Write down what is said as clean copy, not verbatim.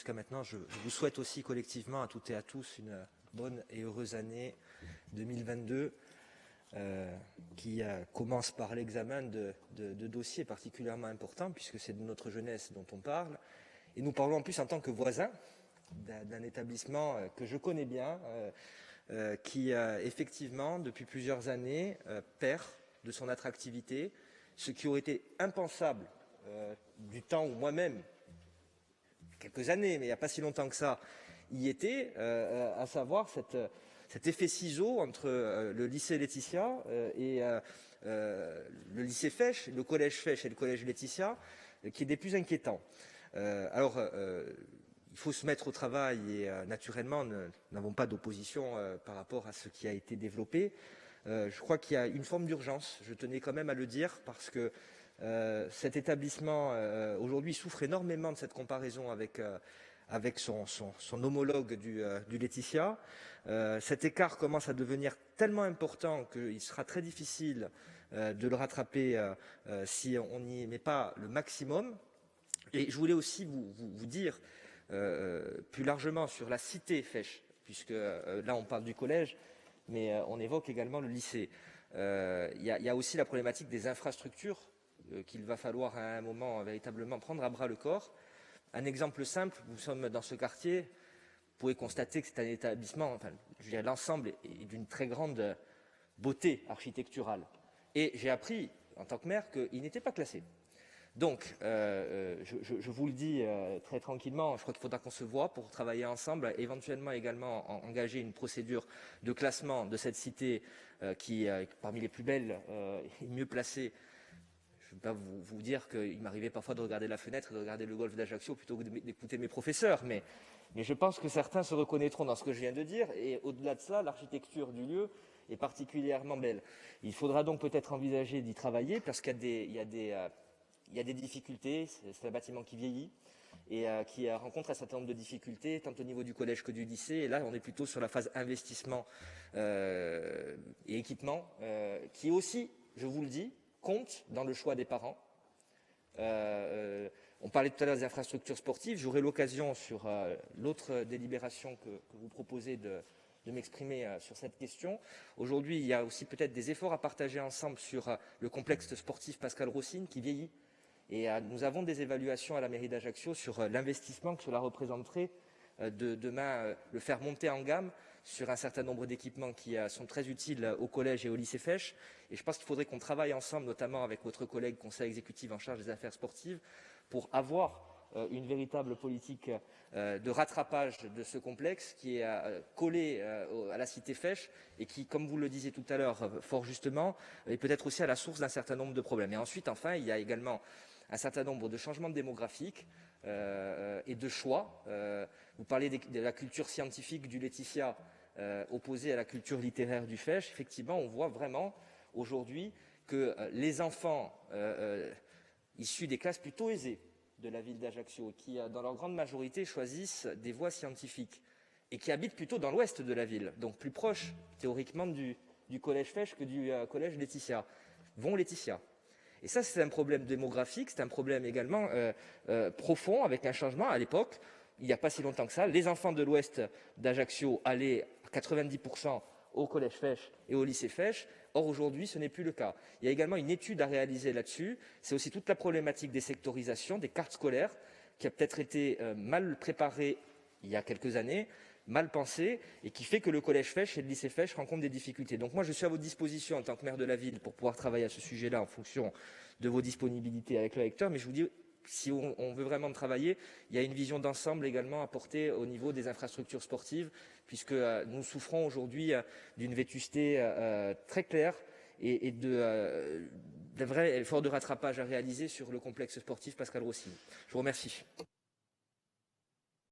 jusqu'à maintenant. Je vous souhaite aussi collectivement à toutes et à tous une bonne et heureuse année 2022 qui commence par l'examen de dossiers particulièrement importants puisque c'est de notre jeunesse dont on parle. Et nous parlons en plus en tant que voisins d'un établissement que je connais bien, qui effectivement depuis plusieurs années perd de son attractivité, ce qui aurait été impensable du temps où moi-même, quelques années, mais il n'y a pas si longtemps que ça, y était, à savoir cet effet ciseau entre le lycée Laetitia et le lycée Fesch, le collège Fesch et le collège Laetitia, qui est des plus inquiétants. Alors, il faut se mettre au travail et naturellement, nous n'avons pas d'opposition par rapport à ce qui a été développé. Je crois qu'il y a une forme d'urgence, je tenais quand même à le dire, parce que cet établissement aujourd'hui souffre énormément de cette comparaison avec son homologue du Laetitia. Cet écart commence à devenir tellement important qu'il sera très difficile de le rattraper si on n'y met pas le maximum. Et je voulais aussi vous dire plus largement sur la cité Fesch, puisque là on parle du collège, mais on évoque également le lycée. Il y a aussi la problématique des infrastructures qu'il va falloir à un moment véritablement prendre à bras le corps. Un exemple simple, nous sommes dans ce quartier, vous pouvez constater que c'est un établissement, enfin, je dirais l'ensemble est d'une très grande beauté architecturale. Et j'ai appris, en tant que maire, qu'il n'était pas classé. Donc, je vous le dis très tranquillement, je crois qu'il faudra qu'on se voit pour travailler ensemble, éventuellement également engager une procédure de classement de cette cité qui est parmi les plus belles et mieux placées. Je ne vais pas vous dire qu'il m'arrivait parfois de regarder la fenêtre et de regarder le golfe d'Ajaccio plutôt que d'écouter mes professeurs, mais je pense que certains se reconnaîtront dans ce que je viens de dire, et au-delà de cela, l'architecture du lieu est particulièrement belle. Il faudra donc peut-être envisager d'y travailler, parce qu'il y a des difficultés, c'est un bâtiment qui vieillit, et qui rencontre un certain nombre de difficultés, tant au niveau du collège que du lycée, et là on est plutôt sur la phase investissement et équipement, qui aussi, je vous le dis, compte dans le choix des parents. On parlait tout à l'heure des infrastructures sportives. J'aurai l'occasion sur l'autre délibération que vous proposez de m'exprimer sur cette question. Aujourd'hui, il y a aussi peut-être des efforts à partager ensemble sur le complexe sportif Pascal Rossine qui vieillit. Et nous avons des évaluations à la mairie d'Ajaccio sur l'investissement que cela représenterait de demain le faire monter en gamme sur un certain nombre d'équipements qui sont très utiles au collège et au lycée Fesch. Et je pense qu'il faudrait qu'on travaille ensemble, notamment avec votre collègue conseil exécutif en charge des affaires sportives, pour avoir une véritable politique de rattrapage de ce complexe qui est collé à la cité Fesch et qui, comme vous le disiez tout à l'heure, fort justement, est peut-être aussi à la source d'un certain nombre de problèmes. Et ensuite, enfin, il y a également un certain nombre de changements démographiques et de choix. Vous parlez de la culture scientifique du Laetitia opposée à la culture littéraire du Fesch. Effectivement, on voit vraiment aujourd'hui que les enfants issus des classes plutôt aisées de la ville d'Ajaccio, qui dans leur grande majorité choisissent des voies scientifiques et qui habitent plutôt dans l'ouest de la ville, donc plus proche théoriquement du collège Fesch que du collège Laetitia, vont Laetitia. Et ça, c'est un problème démographique, c'est un problème également profond, avec un changement. À l'époque, il n'y a pas si longtemps que ça, les enfants de l'ouest d'Ajaccio allaient à 90% au collège Fesch et au lycée Fesch. Or, aujourd'hui, ce n'est plus le cas. Il y a également une étude à réaliser là-dessus. C'est aussi toute la problématique des sectorisations, des cartes scolaires, qui a peut-être été mal préparée il y a quelques années, mal pensée, et qui fait que le collège Fesch et le lycée Fesch rencontrent des difficultés. Donc moi, je suis à votre disposition en tant que maire de la ville pour pouvoir travailler à ce sujet-là en fonction de vos disponibilités avec le recteur. Mais je vous dis, si on veut vraiment travailler, il y a une vision d'ensemble également à porter au niveau des infrastructures sportives, puisque nous souffrons aujourd'hui d'une vétusté très claire et d'un vrai effort de rattrapage à réaliser sur le complexe sportif Pascal Rossini. Je vous remercie.